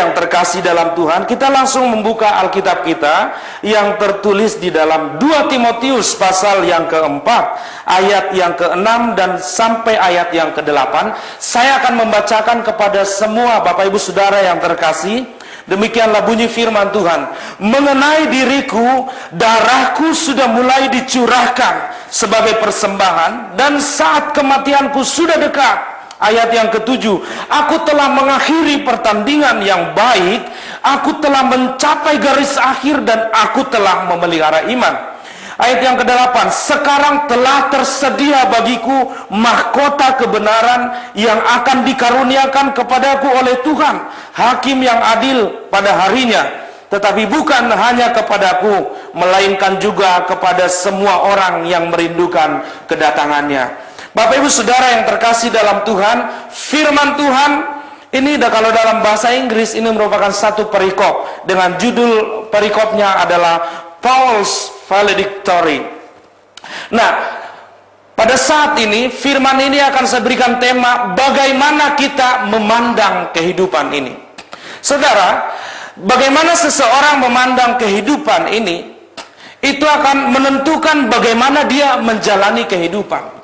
yang terkasih dalam Tuhan, kita langsung membuka Alkitab kita yang tertulis di dalam 2 Timotius pasal yang keempat, ayat yang ke-6 dan sampai ayat yang ke-8. Saya akan membacakan kepada semua Bapak Ibu Saudara yang terkasih. Demikianlah bunyi firman Tuhan. Mengenai diriku, darahku sudah mulai dicurahkan sebagai persembahan, dan saat kematianku sudah dekat. Ayat yang ke-7, aku telah mengakhiri pertandingan yang baik, aku telah mencapai garis akhir, dan aku telah memelihara iman. Ayat yang ke-8, sekarang telah tersedia bagiku mahkota kebenaran yang akan dikaruniakan kepadaku oleh Tuhan, hakim yang adil pada harinya. Tetapi bukan hanya kepadaku, melainkan juga kepada semua orang yang merindukan kedatangannya. Bapak Ibu Saudara yang terkasih dalam Tuhan, firman Tuhan ini kalau dalam bahasa Inggris ini merupakan satu perikop, dengan judul perikopnya adalah Paul's Valedictory. Nah, pada saat ini firman ini akan saya berikan tema bagaimana kita memandang kehidupan ini. Saudara, bagaimana seseorang memandang kehidupan ini, itu akan menentukan bagaimana dia menjalani kehidupan.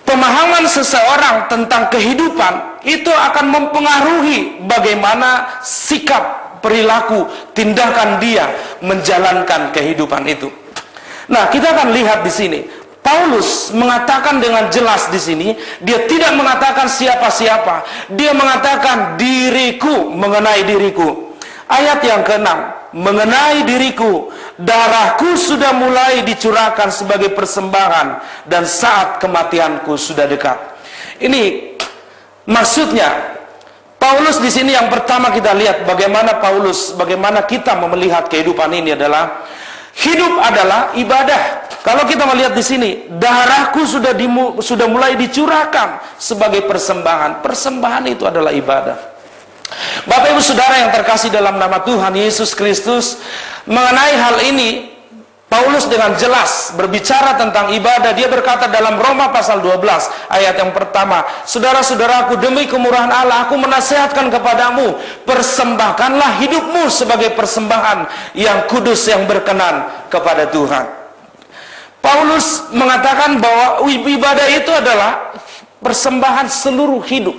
Pemahaman seseorang tentang kehidupan itu akan mempengaruhi bagaimana sikap, perilaku, tindakan dia menjalankan kehidupan itu. Nah, kita akan lihat di sini. Paulus mengatakan dengan jelas di sini, dia tidak mengatakan siapa-siapa. Dia mengatakan diriku, mengenai diriku. Ayat yang ke-6, mengenai diriku, darahku sudah mulai dicurahkan sebagai persembahan, dan saat kematianku sudah dekat. Ini maksudnya Paulus di sini yang pertama kita lihat bagaimana kita melihat kehidupan ini adalah hidup adalah ibadah. Kalau kita melihat di sini, darahku sudah mulai dicurahkan sebagai persembahan. Persembahan itu adalah ibadah. Bapak Ibu Saudara yang terkasih dalam nama Tuhan Yesus Kristus, mengenai hal ini Paulus dengan jelas berbicara tentang ibadah. Dia berkata dalam Roma pasal 12 ayat yang pertama, saudara-saudaraku, demi kemurahan Allah aku menasihatkan kepadamu, persembahkanlah hidupmu sebagai persembahan yang kudus, yang berkenan kepada Tuhan. Paulus mengatakan bahwa ibadah itu adalah persembahan seluruh hidup.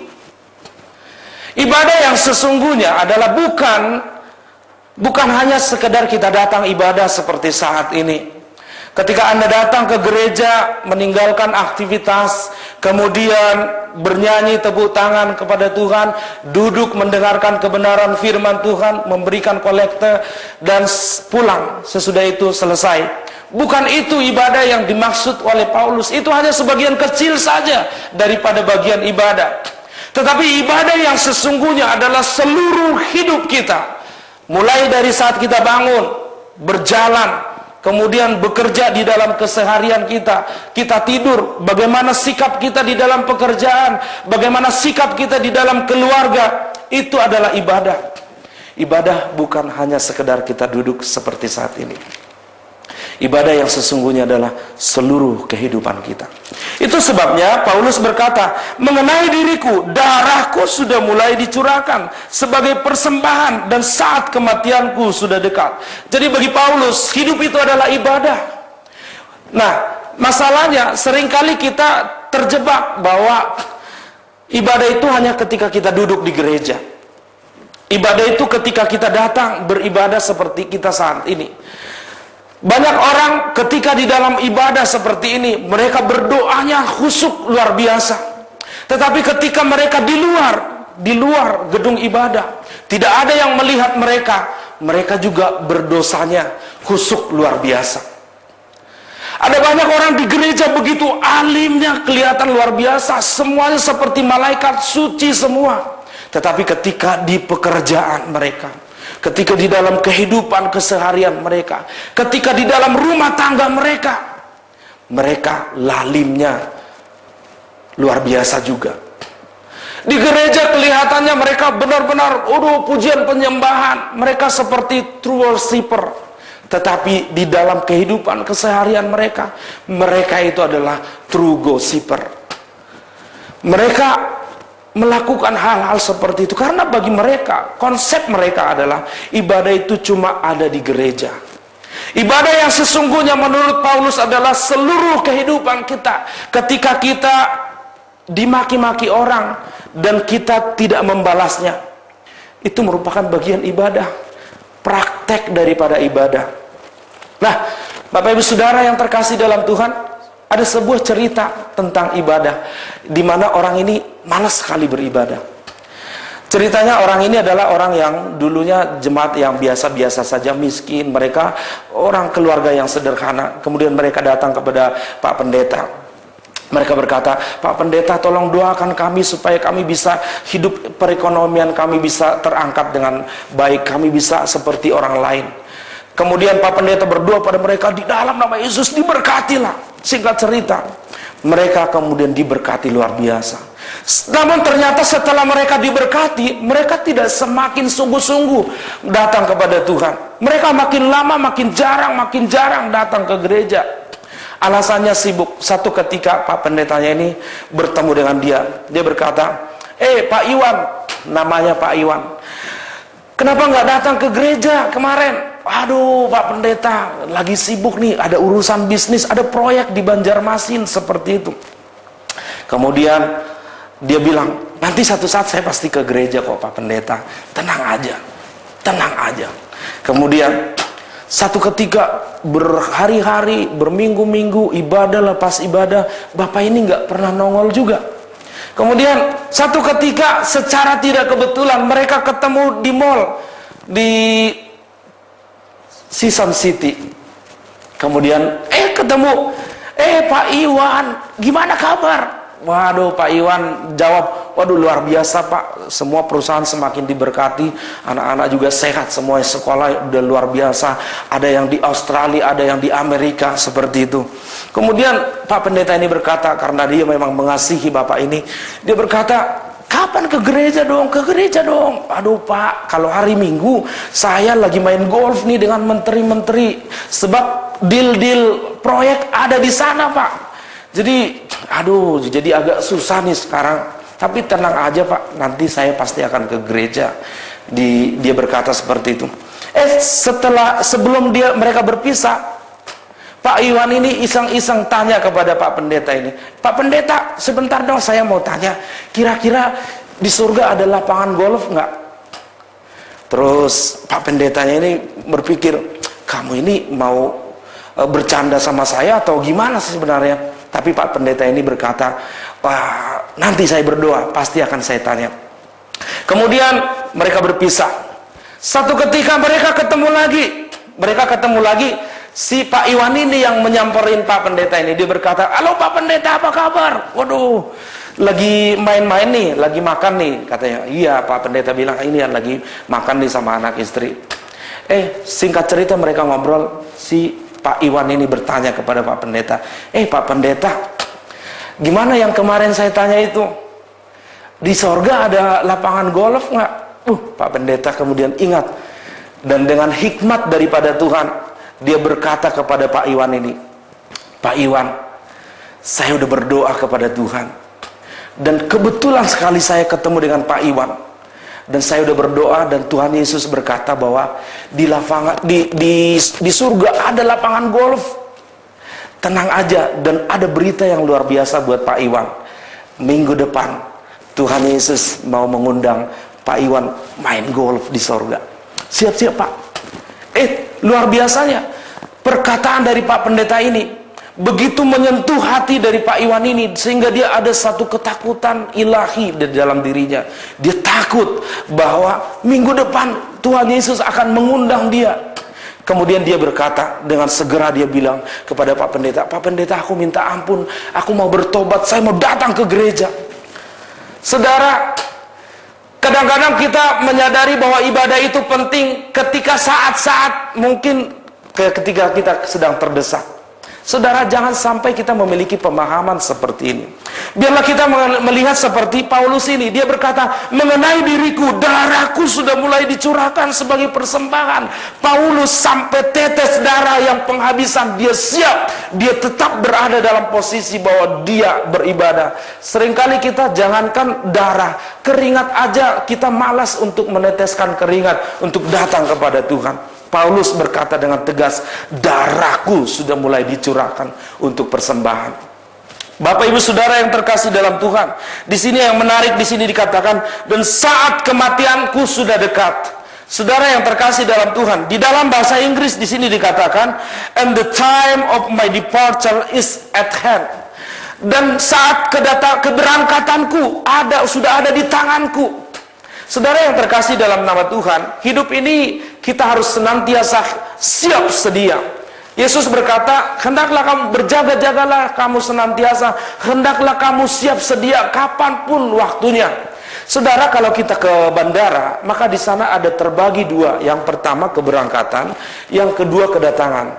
Ibadah yang sesungguhnya adalah bukan hanya sekedar kita datang ibadah seperti saat ini. Ketika Anda datang ke gereja, meninggalkan aktivitas, kemudian bernyanyi tepuk tangan kepada Tuhan, duduk mendengarkan kebenaran firman Tuhan, memberikan kolekte, dan pulang, sesudah itu selesai. Bukan itu ibadah yang dimaksud oleh Paulus. Itu hanya sebagian kecil saja daripada bagian ibadah. Tetapi ibadah yang sesungguhnya adalah seluruh hidup kita. Mulai dari saat kita bangun, berjalan, kemudian bekerja di dalam keseharian kita, kita tidur, bagaimana sikap kita di dalam pekerjaan, bagaimana sikap kita di dalam keluarga, itu adalah ibadah. Ibadah bukan hanya sekedar kita duduk seperti saat ini. Ibadah yang sesungguhnya adalah seluruh kehidupan kita. Itu sebabnya Paulus berkata, mengenai diriku, darahku sudah mulai dicurahkan sebagai persembahan, dan saat kematianku sudah dekat. Jadi bagi Paulus, hidup itu adalah ibadah. Nah, masalahnya seringkali kita terjebak bahwa ibadah itu hanya ketika kita duduk di gereja. Ibadah itu ketika kita datang beribadah seperti kita saat ini. Banyak orang ketika di dalam ibadah seperti ini, mereka berdoanya khusyuk luar biasa. Tetapi ketika mereka di luar gedung ibadah, tidak ada yang melihat mereka juga berdosanya khusyuk luar biasa. Ada banyak orang di gereja begitu alimnya, kelihatan luar biasa, semuanya seperti malaikat, suci semua. Tetapi ketika di pekerjaan mereka, ketika di dalam kehidupan keseharian mereka, ketika di dalam rumah tangga mereka lalimnya luar biasa juga. Di gereja kelihatannya mereka benar-benar pujian penyembahan, mereka seperti true worshiper. Tetapi di dalam kehidupan keseharian mereka itu adalah true gossiper. Mereka melakukan hal-hal seperti itu, karena bagi mereka, konsep mereka adalah ibadah itu cuma ada di gereja. Ibadah yang sesungguhnya menurut Paulus adalah seluruh kehidupan kita. Ketika kita dimaki-maki orang dan kita tidak membalasnya, itu merupakan bagian ibadah, praktek daripada ibadah. Nah, Bapak Ibu Saudara yang terkasih dalam Tuhan, ada sebuah cerita tentang ibadah, di mana orang ini malas sekali beribadah. Ceritanya orang ini adalah orang yang dulunya jemaat yang biasa-biasa saja, miskin. Mereka orang keluarga yang sederhana. Kemudian mereka datang kepada Pak Pendeta. Mereka berkata, Pak Pendeta, tolong doakan kami supaya kami bisa hidup, perekonomian kami bisa terangkat dengan baik, kami bisa seperti orang lain. Kemudian Pak Pendeta berdoa pada mereka, di dalam nama Yesus diberkatilah. Singkat cerita, mereka kemudian diberkati luar biasa. Namun ternyata setelah mereka diberkati, mereka tidak semakin sungguh-sungguh datang kepada Tuhan. Mereka makin lama makin jarang datang ke gereja. Alasannya sibuk. Satu ketika Pak Pendetanya ini bertemu dengan dia. Dia berkata, Pak Iwan, namanya Pak Iwan, kenapa nggak datang ke gereja kemarin? Aduh, Pak Pendeta, lagi sibuk nih, ada urusan bisnis, ada proyek di Banjarmasin, seperti itu. Kemudian dia bilang, nanti satu saat saya pasti ke gereja kok Pak Pendeta. Tenang aja, tenang aja. Kemudian satu ketika berhari-hari, berminggu-minggu, ibadah lepas ibadah, Bapak ini nggak pernah nongol juga. Kemudian satu ketika secara tidak kebetulan mereka ketemu di mall di Season City. Kemudian ketemu, Pak Iwan, gimana kabar? Waduh, Pak Iwan jawab, waduh luar biasa Pak, semua perusahaan semakin diberkati, anak-anak juga sehat, semua sekolah udah luar biasa, ada yang di Australia, ada yang di Amerika, seperti itu. Kemudian Pak Pendeta ini berkata, karena dia memang mengasihi Bapak ini, dia berkata, kapan ke gereja dong? Ke gereja dong. Aduh Pak, kalau hari Minggu saya lagi main golf nih dengan menteri-menteri, sebab deal-deal proyek ada di sana Pak. Jadi, aduh, jadi agak susah nih sekarang. Tapi tenang aja Pak, nanti saya pasti akan ke gereja. Dia berkata seperti itu. Sebelum mereka berpisah, Pak Iwan ini iseng-iseng tanya kepada Pak Pendeta ini, Pak Pendeta, sebentar dong, saya mau tanya, kira-kira di surga ada lapangan golf nggak? Terus Pak Pendetanya ini berpikir, kamu ini mau bercanda sama saya atau gimana sih sebenarnya? Tapi Pak Pendeta ini berkata, wah, nanti saya berdoa, pasti akan saya tanya. Kemudian mereka berpisah. Satu ketika mereka ketemu lagi. Si Pak Iwan ini yang menyamperin Pak Pendeta ini. Dia berkata, halo Pak Pendeta, apa kabar? Waduh, lagi main-main nih, lagi makan nih, katanya. Iya, Pak Pendeta bilang, ini yang lagi makan nih sama anak istri. Singkat cerita mereka ngobrol, si Pak Iwan ini bertanya kepada Pak Pendeta, Pak Pendeta, gimana yang kemarin saya tanya itu? Di sorga ada lapangan golf nggak? Pak Pendeta kemudian ingat, dan dengan hikmat daripada Tuhan, dia berkata kepada Pak Iwan ini, Pak Iwan, saya udah berdoa kepada Tuhan, dan kebetulan sekali saya ketemu dengan Pak Iwan, dan saya udah berdoa, dan Tuhan Yesus berkata bahwa di surga ada lapangan golf. Tenang aja, dan ada berita yang luar biasa buat Pak Iwan. Minggu depan Tuhan Yesus mau mengundang Pak Iwan main golf di surga. Siap-siap Pak. Luar biasanya perkataan dari Pak Pendeta ini begitu menyentuh hati dari Pak Iwan ini, sehingga dia ada satu ketakutan ilahi di dalam dirinya. Dia takut bahwa minggu depan Tuhan Yesus akan mengundang dia. Kemudian dia berkata, dengan segera dia bilang kepada Pak Pendeta, aku minta ampun, aku mau bertobat, saya mau datang ke gereja. Saudara, kadang-kadang kita menyadari bahwa ibadah itu penting ketika saat-saat mungkin ketika kita sedang terdesak. Saudara, jangan sampai kita memiliki pemahaman seperti ini. Biarlah kita melihat seperti Paulus ini. Dia berkata, mengenai diriku, darahku sudah mulai dicurahkan sebagai persembahan. Paulus sampai tetes darah yang penghabisan, dia siap. Dia tetap berada dalam posisi bahwa dia beribadah. Seringkali kita jangankan darah, keringat aja kita malas untuk meneteskan keringat untuk datang kepada Tuhan. Paulus berkata dengan tegas, darahku sudah mulai dicurahkan untuk persembahan. Bapak Ibu Saudara yang terkasih dalam Tuhan, di sini yang menarik di sini dikatakan, dan saat kematianku sudah dekat. Saudara yang terkasih dalam Tuhan, di dalam bahasa Inggris di sini dikatakan, and the time of my departure is at hand. Dan saat keberangkatanku sudah ada di tanganku. Saudara yang terkasih dalam nama Tuhan, hidup ini kita harus senantiasa siap sedia. Yesus berkata, hendaklah kamu berjaga-jagalah kamu senantiasa, hendaklah kamu siap sedia kapanpun waktunya. Saudara, kalau kita ke bandara, maka di sana ada terbagi dua. Yang pertama keberangkatan, yang kedua kedatangan.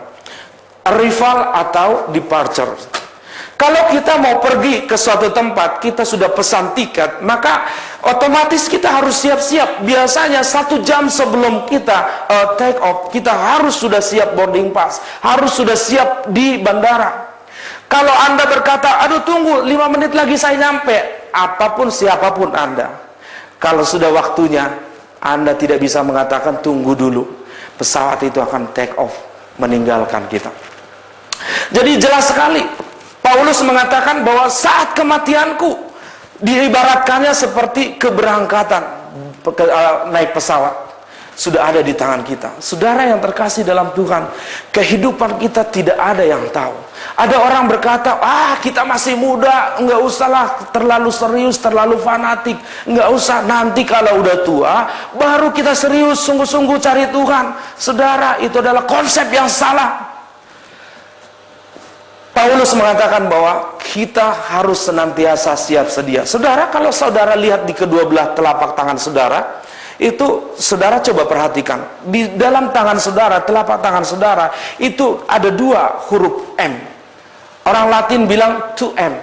Arrival atau departure. Kalau kita mau pergi ke suatu tempat, kita sudah pesan tiket, maka otomatis kita harus siap-siap. Biasanya 1 jam sebelum kita take off, kita harus sudah siap boarding pass, harus sudah siap di bandara. Kalau Anda berkata, aduh tunggu 5 menit lagi saya nyampe, apapun siapapun Anda, kalau sudah waktunya, Anda tidak bisa mengatakan tunggu dulu. Pesawat itu akan take off, meninggalkan kita. Jadi jelas sekali Paulus mengatakan bahwa saat kematianku diibaratkannya seperti keberangkatan naik pesawat, sudah ada di tangan kita. Saudara yang terkasih dalam Tuhan, kehidupan kita tidak ada yang tahu. Ada orang berkata, kita masih muda, nggak usahlah terlalu serius, terlalu fanatik, nggak usah, nanti kalau udah tua baru kita serius sungguh-sungguh cari Tuhan. Saudara, itu adalah konsep yang salah. Paulus mengatakan bahwa kita harus senantiasa siap sedia. Saudara, kalau saudara lihat di kedua belah telapak tangan saudara, itu saudara coba perhatikan. Di dalam tangan saudara, telapak tangan saudara, itu ada 2 huruf M. Orang Latin bilang 2M.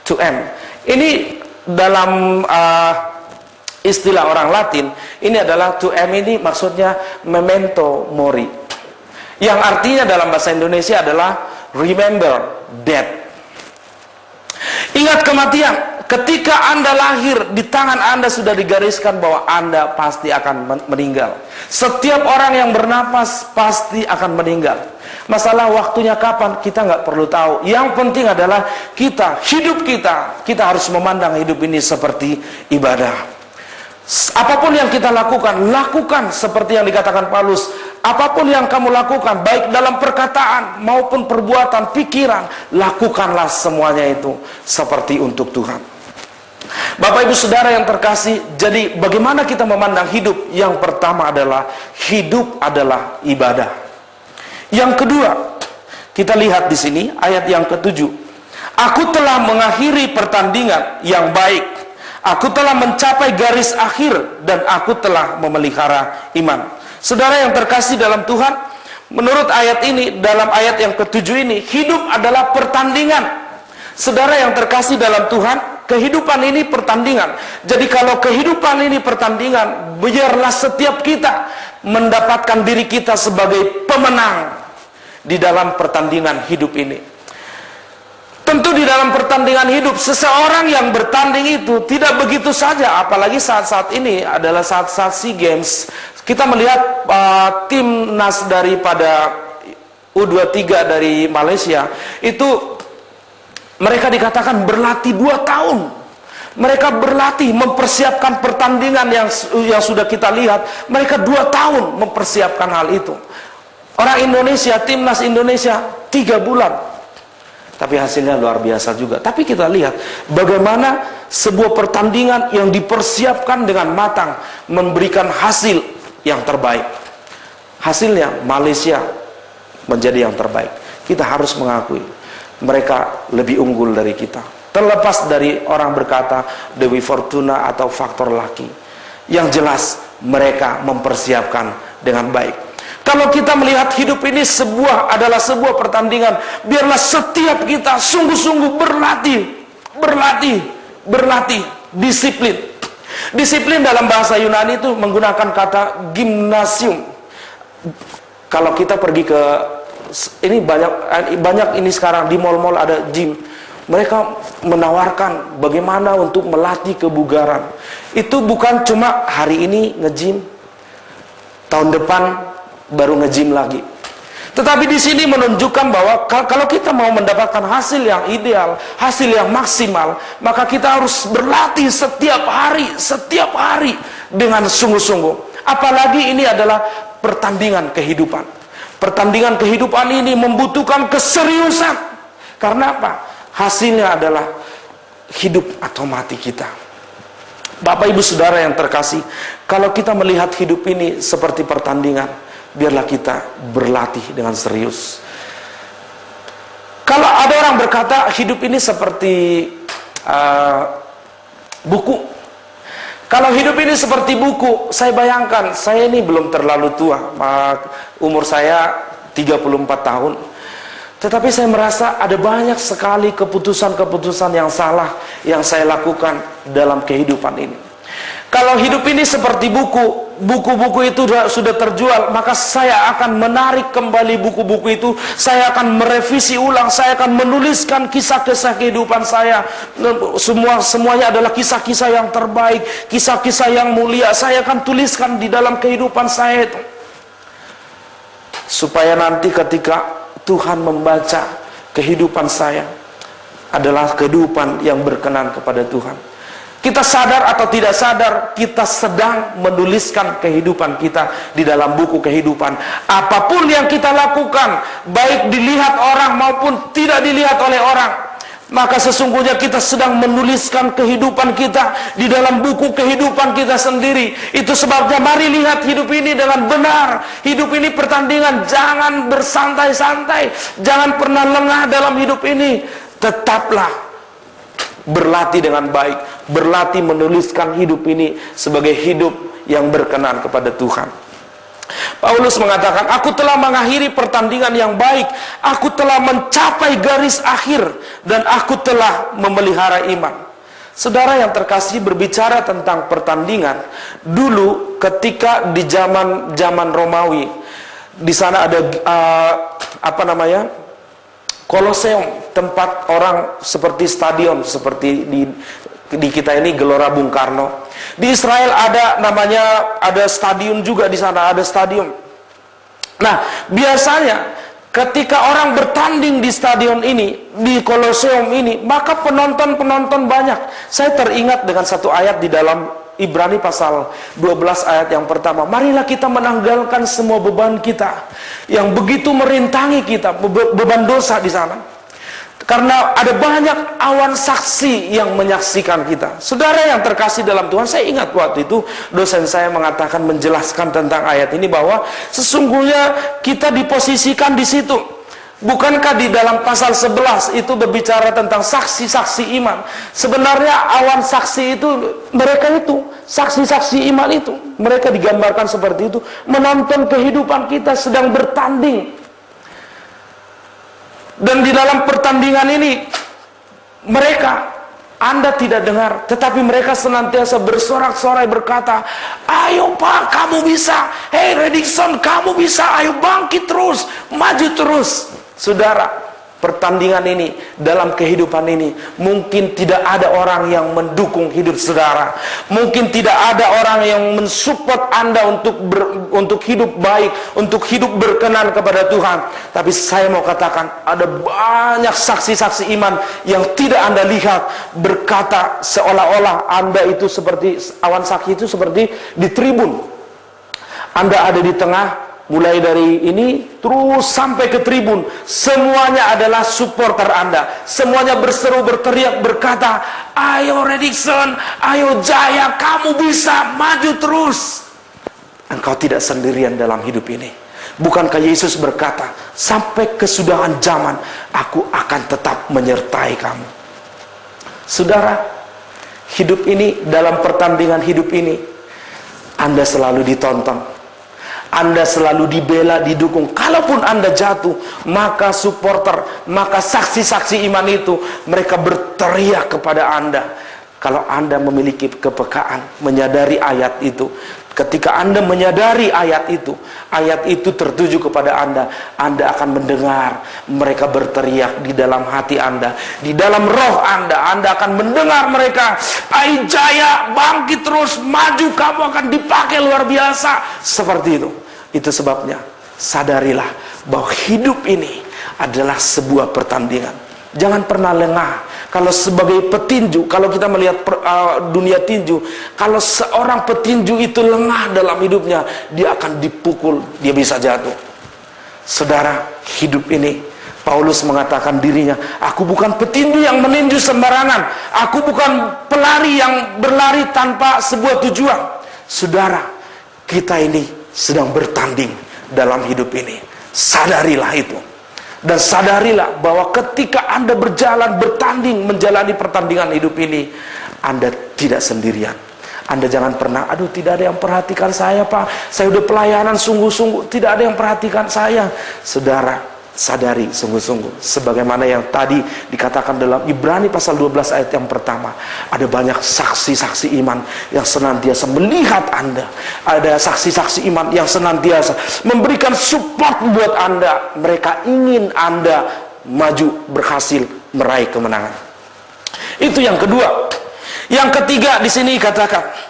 2M. Ini dalam istilah orang Latin, ini adalah 2M ini maksudnya memento mori. Yang artinya dalam bahasa Indonesia adalah remember death. Ingat kematian. Ketika Anda lahir, di tangan Anda sudah digariskan bahwa Anda pasti akan meninggal. Setiap orang yang bernapas pasti akan meninggal. Masalah waktunya kapan, kita nggak perlu tahu. Yang penting adalah hidup kita harus memandang hidup ini seperti ibadah. Apapun yang kita lakukan, lakukan seperti yang dikatakan Paulus. Apapun yang kamu lakukan, baik dalam perkataan maupun perbuatan, pikiran, lakukanlah semuanya itu seperti untuk Tuhan. Bapak Ibu Saudara yang terkasih, jadi bagaimana kita memandang hidup? Yang pertama adalah hidup adalah ibadah. Yang kedua, kita lihat di sini ayat yang ke-7. Aku telah mengakhiri pertandingan yang baik. Aku telah mencapai garis akhir dan aku telah memelihara iman. Saudara yang terkasih dalam Tuhan, menurut ayat ini, dalam ayat yang ke-7 ini, hidup adalah pertandingan. Saudara yang terkasih dalam Tuhan, kehidupan ini pertandingan. Jadi kalau kehidupan ini pertandingan, biarlah setiap kita mendapatkan diri kita sebagai pemenang di dalam pertandingan hidup ini. Tentu di dalam pertandingan hidup, seseorang yang bertanding itu tidak begitu saja, apalagi saat-saat ini adalah saat-saat SEA Games. Kita melihat timnas daripada U23 dari Malaysia, itu mereka dikatakan berlatih 2 tahun. Mereka berlatih, mempersiapkan pertandingan yang sudah kita lihat. Mereka 2 tahun mempersiapkan hal itu. Orang Indonesia, timnas Indonesia 3 bulan. Tapi hasilnya luar biasa juga. Tapi kita lihat bagaimana sebuah pertandingan yang dipersiapkan dengan matang memberikan hasil yang terbaik. Hasilnya Malaysia menjadi yang terbaik. Kita harus mengakui mereka lebih unggul dari kita. Terlepas dari orang berkata Dewi Fortuna atau faktor laki. Yang jelas mereka mempersiapkan dengan baik. Kalau kita melihat hidup ini adalah sebuah pertandingan, biarlah setiap kita sungguh-sungguh berlatih, disiplin. Disiplin dalam bahasa Yunani itu menggunakan kata gimnasium. Kalau kita pergi ke ini banyak ini sekarang di mall-mall ada gym. Mereka menawarkan bagaimana untuk melatih kebugaran. Itu bukan cuma hari ini nge-gym, tahun depan baru nge-gym lagi. Tetapi di sini menunjukkan bahwa kalau kita mau mendapatkan hasil yang ideal, hasil yang maksimal, maka kita harus berlatih setiap hari dengan sungguh-sungguh. Apalagi ini adalah pertandingan kehidupan. Pertandingan kehidupan ini membutuhkan keseriusan. Karena apa? Hasilnya adalah hidup atau mati kita. Bapak Ibu Saudara yang terkasih, kalau kita melihat hidup ini seperti pertandingan, biarlah kita berlatih dengan serius. Kalau ada orang berkata hidup ini seperti buku. Kalau hidup ini seperti buku, saya bayangkan, saya ini belum terlalu tua, umur saya 34 tahun. Tetapi saya merasa ada banyak sekali keputusan-keputusan yang salah yang saya lakukan dalam kehidupan ini. Kalau hidup ini seperti buku-buku itu sudah terjual, maka saya akan menarik kembali buku-buku itu, saya akan merevisi ulang, saya akan menuliskan kisah-kisah kehidupan saya. Semuanya adalah kisah-kisah yang terbaik, kisah-kisah yang mulia, saya akan tuliskan di dalam kehidupan saya itu. Supaya nanti ketika Tuhan membaca kehidupan saya adalah kehidupan yang berkenan kepada Tuhan. Kita sadar atau tidak sadar, kita sedang menuliskan kehidupan kita di dalam buku kehidupan. Apapun yang kita lakukan, baik dilihat orang maupun tidak dilihat oleh orang, maka sesungguhnya kita sedang menuliskan kehidupan kita di dalam buku kehidupan kita sendiri. Itu sebabnya mari lihat hidup ini dengan benar. Hidup ini pertandingan, jangan bersantai-santai, jangan pernah lengah dalam hidup ini. Tetaplah berlatih dengan baik, berlatih menuliskan hidup ini sebagai hidup yang berkenan kepada Tuhan. Paulus mengatakan, aku telah mengakhiri pertandingan yang baik, aku telah mencapai garis akhir, dan aku telah memelihara iman. Saudara yang terkasih, berbicara tentang pertandingan, dulu ketika di zaman Romawi, di sana ada Koloseum, tempat orang seperti stadion, seperti di kita ini Gelora Bung Karno. Di Israel ada stadion juga di sana, ada stadion. Nah, biasanya ketika orang bertanding di stadion ini, di Koloseum ini, maka penonton banyak. Saya teringat dengan satu ayat di dalam Ibrani pasal 12 ayat yang pertama. Marilah kita menanggalkan semua beban kita yang begitu merintangi kita, beban dosa di sana. Karena ada banyak awan saksi yang menyaksikan kita. Saudara yang terkasih dalam Tuhan, saya ingat waktu itu dosen saya mengatakan, menjelaskan tentang ayat ini, bahwa sesungguhnya kita diposisikan di situ. Bukankah di dalam pasal 11 itu berbicara tentang saksi-saksi iman? Sebenarnya awan saksi itu, mereka itu saksi-saksi iman itu, mereka digambarkan seperti itu, menonton kehidupan kita sedang bertanding. Dan di dalam pertandingan ini, Anda tidak dengar, tetapi mereka senantiasa bersorak-sorai berkata, ayo Pak, kamu bisa. Hey Redingson, kamu bisa. Ayo bangkit terus, maju terus. Saudara, pertandingan ini, dalam kehidupan ini, mungkin tidak ada orang yang mendukung hidup saudara. Mungkin tidak ada orang yang mensupport Anda untuk hidup baik, untuk hidup berkenan kepada Tuhan. Tapi saya mau katakan, ada banyak saksi-saksi iman yang tidak Anda lihat, berkata seolah-olah Anda itu seperti, awan saksi itu seperti di tribun. Anda ada di tengah, mulai dari ini terus sampai ke tribun, semuanya adalah supporter Anda. Semuanya berseru, berteriak, berkata, ayo Redingson, ayo Jaya, kamu bisa, maju terus. Engkau tidak sendirian dalam hidup ini. Bukankah Yesus berkata, sampai kesudahan zaman, aku akan tetap menyertai kamu. Saudara, hidup ini, dalam pertandingan hidup ini, Anda selalu ditonton. Anda selalu dibela, didukung. Kalaupun Anda jatuh, maka supporter, maka saksi-saksi iman itu, mereka berteriak kepada Anda. Kalau Anda memiliki kepekaan, menyadari ayat itu, ketika Anda menyadari ayat itu tertuju kepada Anda akan mendengar mereka berteriak di dalam hati Anda, di dalam roh Anda akan mendengar mereka, "Ai Jaya, bangkit terus, maju, kamu akan dipakai luar biasa." Seperti itu. Itu sebabnya, sadarilah bahwa hidup ini adalah sebuah pertandingan. Jangan pernah lengah. Kalau sebagai petinju, kalau kita melihat dunia tinju, kalau seorang petinju itu lengah dalam hidupnya, dia akan dipukul, dia bisa jatuh. Saudara, hidup ini, Paulus mengatakan dirinya, "Aku bukan petinju yang meninju sembarangan. Aku bukan pelari yang berlari tanpa sebuah tujuan." Saudara, kita ini sedang bertanding dalam hidup ini. Sadarilah itu. Dan sadarilah bahwa ketika Anda berjalan, bertanding, menjalani pertandingan hidup ini, Anda tidak sendirian. Anda jangan pernah, "Aduh, tidak ada yang perhatikan saya, Pak. Saya udah pelayanan sungguh-sungguh, tidak ada yang perhatikan saya." Saudara, sadari sungguh-sungguh. Sebagaimana yang tadi dikatakan dalam Ibrani pasal 12 ayat yang pertama. Ada banyak saksi-saksi iman yang senantiasa melihat Anda. Ada saksi-saksi iman yang senantiasa memberikan support buat Anda. Mereka ingin Anda maju, berhasil, meraih kemenangan. Itu yang kedua. Yang ketiga di sini katakan,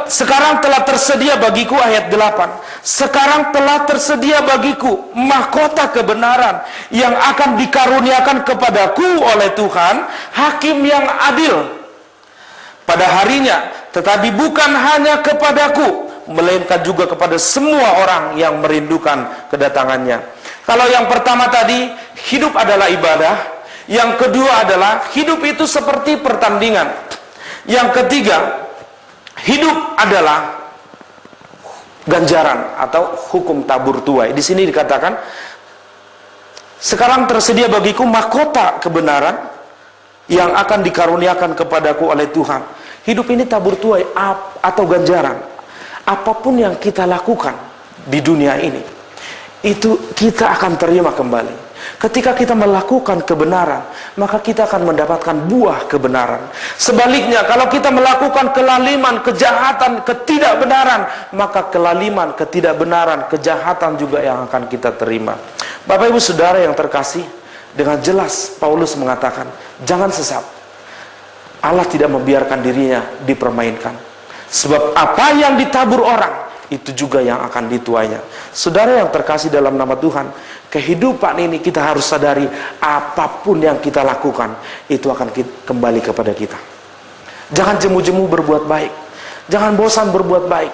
sekarang telah tersedia bagiku, ayat 8. Sekarang telah tersedia bagiku mahkota kebenaran yang akan dikaruniakan kepadaku oleh Tuhan, hakim yang adil pada harinya. Tetapi bukan hanya kepadaku, melainkan juga kepada semua orang yang merindukan kedatangannya. Kalau yang pertama tadi, hidup adalah ibadah. Yang kedua adalah, hidup itu seperti pertandingan. Yang ketiga, hidup adalah ganjaran atau hukum tabur tuai. Di sini dikatakan, sekarang tersedia bagiku mahkota kebenaran yang akan dikaruniakan kepadaku oleh Tuhan. Hidup ini tabur tuai atau ganjaran. Apapun yang kita lakukan di dunia ini, itu kita akan terima kembali. Ketika kita melakukan kebenaran, maka kita akan mendapatkan buah kebenaran. Sebaliknya, kalau kita melakukan kelaliman, kejahatan, ketidakbenaran, maka kelaliman, ketidakbenaran, kejahatan juga yang akan kita terima. Bapak Ibu Saudara yang terkasih, dengan jelas Paulus mengatakan, jangan sesat. Allah tidak membiarkan dirinya dipermainkan. Sebab apa yang ditabur orang, itu juga yang akan dituainya. Saudara yang terkasih dalam nama Tuhan, kehidupan ini kita harus sadari, apapun yang kita lakukan, itu akan kembali kepada kita. Jangan jemu-jemu berbuat baik. Jangan bosan berbuat baik.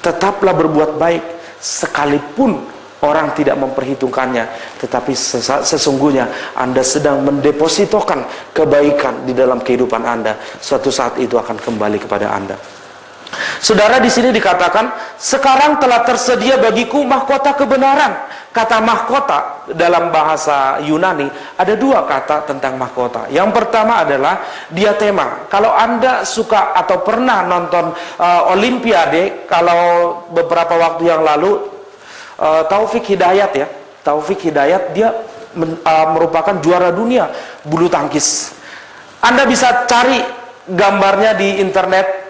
Tetaplah berbuat baik, sekalipun orang tidak memperhitungkannya. Tetapi sesungguhnya Anda sedang mendepositokan kebaikan di dalam kehidupan Anda. Suatu saat itu akan kembali kepada Anda. Saudara, di sini dikatakan, sekarang telah tersedia bagiku mahkota kebenaran. Kata mahkota dalam bahasa Yunani, ada dua kata tentang mahkota. Yang pertama adalah diatema. Kalau Anda suka atau pernah nonton Olimpiade, kalau beberapa waktu yang lalu, Taufik Hidayat ya, Taufik Hidayat dia merupakan juara dunia bulu tangkis. Anda bisa cari gambarnya di internet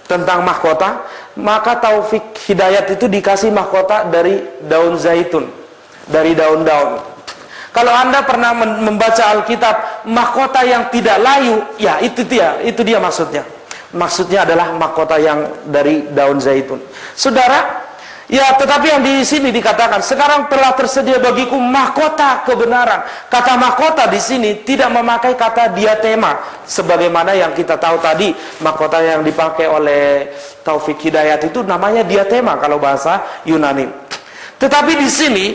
tentang mahkota. Maka Taufik Hidayat itu dikasih mahkota dari daun zaitun, dari daun-daun. Kalau Anda pernah membaca Alkitab, mahkota yang tidak layu, ya itu dia maksudnya. Maksudnya adalah mahkota yang dari daun zaitun. Saudara, ya, tetapi yang di sini dikatakan, sekarang telah tersedia bagiku mahkota kebenaran. Kata mahkota di sini tidak memakai kata diatema, sebagaimana yang kita tahu tadi, mahkota yang dipakai oleh Taufik Hidayat itu namanya diatema kalau bahasa Yunani. Tetapi di sini,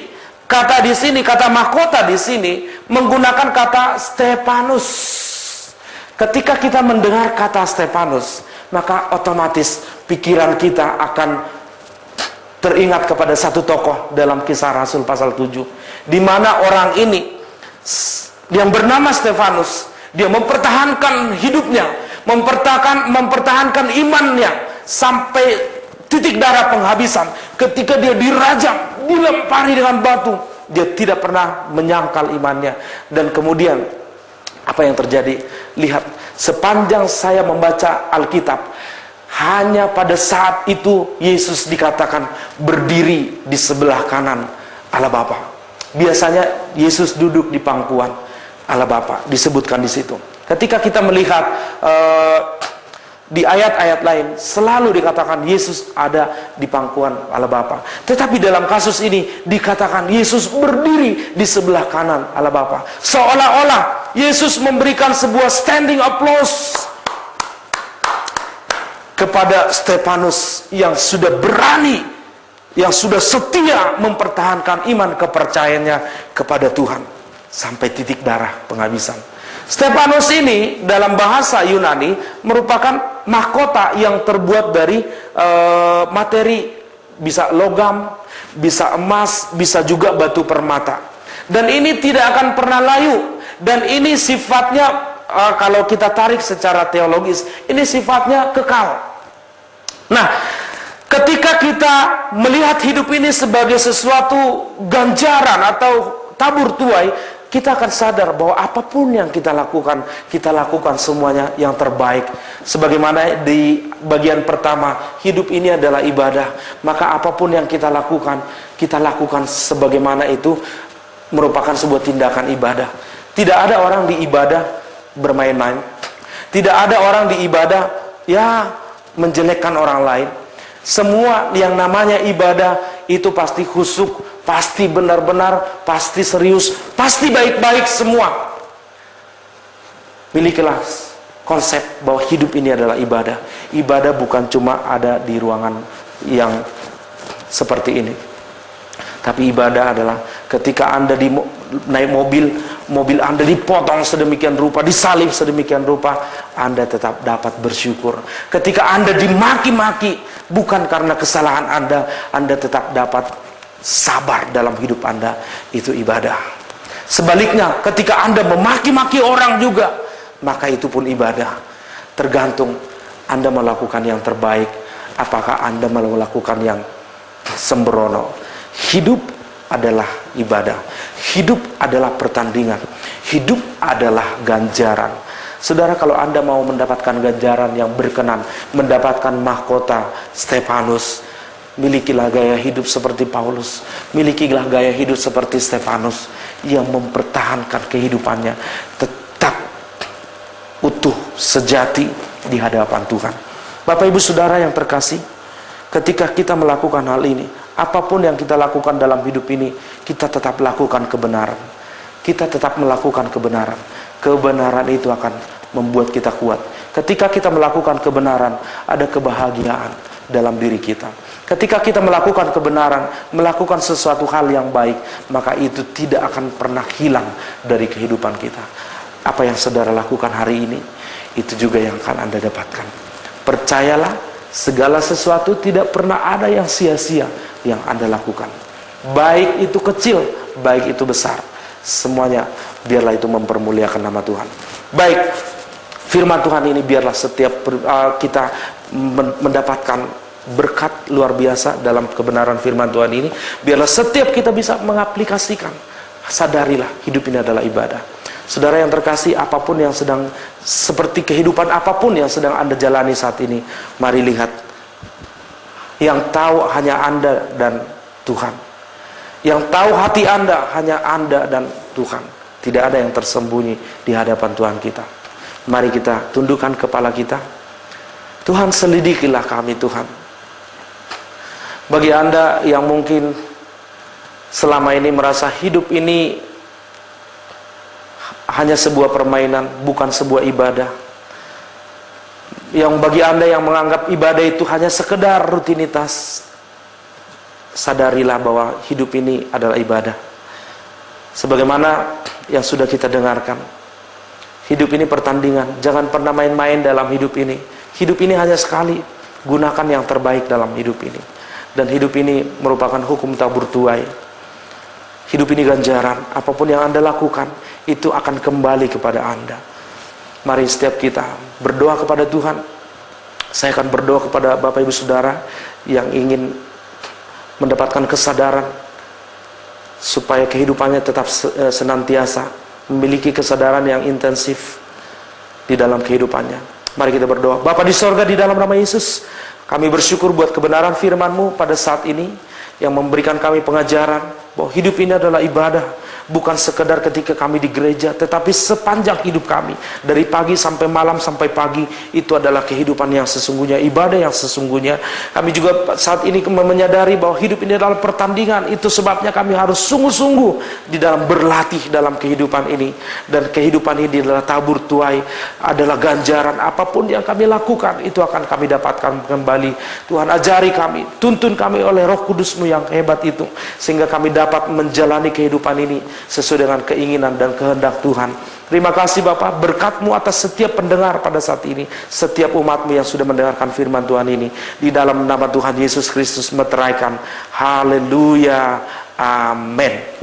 kata mahkota di sini menggunakan kata Stefanus. Ketika kita mendengar kata Stefanus, maka otomatis pikiran kita akan teringat kepada satu tokoh dalam Kisah Rasul pasal 7, di mana orang ini yang bernama Stefanus, dia mempertahankan hidupnya, mempertahankan imannya sampai titik darah penghabisan, ketika dia dirajam, dilempari dengan batu, dia tidak pernah menyangkal imannya. Dan kemudian apa yang terjadi? Lihat, sepanjang saya membaca Alkitab, hanya pada saat itu Yesus dikatakan berdiri di sebelah kanan Allah Bapa. Biasanya Yesus duduk di pangkuan Allah Bapa, disebutkan di situ. Ketika kita melihat di ayat-ayat lain, selalu dikatakan Yesus ada di pangkuan Allah Bapa. Tetapi dalam kasus ini dikatakan Yesus berdiri di sebelah kanan Allah Bapa. Seolah-olah Yesus memberikan sebuah standing applause kepada Stefanus yang sudah berani, yang sudah setia mempertahankan iman kepercayaannya kepada Tuhan sampai titik darah penghabisan. Stefanus ini dalam bahasa Yunani merupakan mahkota yang terbuat dari materi, bisa logam, bisa emas, bisa juga batu permata. Dan ini tidak akan pernah layu. Dan ini sifatnya, kalau kita tarik secara teologis, ini sifatnya kekal. Nah, ketika kita melihat hidup ini sebagai sesuatu ganjaran atau tabur tuai, kita akan sadar bahwa apapun yang kita lakukan semuanya yang terbaik. Sebagaimana di bagian pertama, hidup ini adalah ibadah. Maka apapun yang kita lakukan sebagaimana itu merupakan sebuah tindakan ibadah. Tidak ada orang di ibadah bermain-main. Tidak ada orang di ibadah menjelekkan orang lain. Semua yang namanya ibadah itu pasti khusyuk, pasti benar-benar, pasti serius, pasti baik-baik semua. Milikilah konsep bahwa hidup ini adalah ibadah. Ibadah bukan cuma ada di ruangan yang seperti ini, tapi ibadah adalah ketika Anda naik mobil Anda dipotong sedemikian rupa, disalib sedemikian rupa, Anda tetap dapat bersyukur. Ketika Anda dimaki-maki, bukan karena kesalahan Anda tetap dapat sabar dalam hidup Anda. Itu ibadah. Sebaliknya, ketika Anda memaki-maki orang juga, maka itu pun ibadah. Tergantung Anda melakukan yang terbaik, apakah Anda melakukan yang sembrono. Hidup adalah ibadah. Hidup adalah pertandingan. Hidup adalah ganjaran. Saudara, kalau Anda mau mendapatkan ganjaran yang berkenan, mendapatkan mahkota Stefanus, milikilah gaya hidup seperti Paulus. Milikilah gaya hidup seperti Stefanus yang mempertahankan kehidupannya tetap utuh, sejati di hadapan Tuhan. Bapak Ibu Saudara yang terkasih, ketika kita melakukan hal ini, apapun yang kita lakukan dalam hidup ini, kita tetap lakukan kebenaran. Kita tetap melakukan kebenaran. Kebenaran itu akan membuat kita kuat. Ketika kita melakukan kebenaran, ada kebahagiaan dalam diri kita. Ketika kita melakukan kebenaran, melakukan sesuatu hal yang baik, maka itu tidak akan pernah hilang dari kehidupan kita. Apa yang saudara lakukan hari ini, itu juga yang akan Anda dapatkan. Percayalah, segala sesuatu tidak pernah ada yang sia-sia yang Anda lakukan. Baik itu kecil, baik itu besar, semuanya biarlah itu mempermuliakan nama Tuhan. Baik, firman Tuhan ini biarlah setiap kita mendapatkan berkat luar biasa dalam kebenaran firman Tuhan ini. Biarlah setiap kita bisa mengaplikasikan. Sadarilah, hidup ini adalah ibadah. Saudara yang terkasih, apapun yang sedang, seperti kehidupan apapun yang sedang Anda jalani saat ini, mari lihat, yang tahu hanya Anda dan Tuhan. Yang tahu hati Anda hanya Anda dan Tuhan. Tidak ada yang tersembunyi di hadapan Tuhan kita. Mari kita tundukkan kepala kita. Tuhan, selidikilah kami Tuhan. Bagi Anda yang mungkin selama ini merasa hidup ini hanya sebuah permainan, bukan sebuah ibadah. Yang bagi Anda yang menganggap ibadah itu hanya sekedar rutinitas, sadarilah bahwa hidup ini adalah ibadah. Sebagaimana yang sudah kita dengarkan, hidup ini pertandingan. Jangan pernah main-main dalam hidup ini. Hidup ini hanya sekali. Gunakan yang terbaik dalam hidup ini. Dan hidup ini merupakan hukum tabur tuai. Hidup ini ganjaran. Apapun yang Anda lakukan, itu akan kembali kepada Anda. Mari setiap kita berdoa kepada Tuhan. Saya akan berdoa kepada Bapak Ibu Saudara yang ingin mendapatkan kesadaran supaya kehidupannya tetap senantiasa memiliki kesadaran yang intensif di dalam kehidupannya. Mari kita berdoa. Bapa di sorga, di dalam nama Yesus, kami bersyukur buat kebenaran firman-Mu pada saat ini yang memberikan kami pengajaran bahwa hidup ini adalah ibadah. Bukan sekedar ketika kami di gereja, tetapi sepanjang hidup kami, dari pagi sampai malam sampai pagi, itu adalah kehidupan yang sesungguhnya, ibadah yang sesungguhnya. Kami juga saat ini menyadari bahwa hidup ini adalah pertandingan. Itu sebabnya kami harus sungguh-sungguh di dalam berlatih dalam kehidupan ini. Dan kehidupan ini adalah tabur tuai, adalah ganjaran. Apapun yang kami lakukan, itu akan kami dapatkan kembali. Tuhan, ajari kami, tuntun kami oleh Roh Kudus-Mu yang hebat itu, sehingga kami dapat menjalani kehidupan ini sesuai dengan keinginan dan kehendak Tuhan. Terima kasih Bapak, berkat-Mu atas setiap pendengar pada saat ini, setiap umat-Mu yang sudah mendengarkan firman Tuhan ini. Di dalam nama Tuhan Yesus Kristus meteraikan. Haleluya, amin.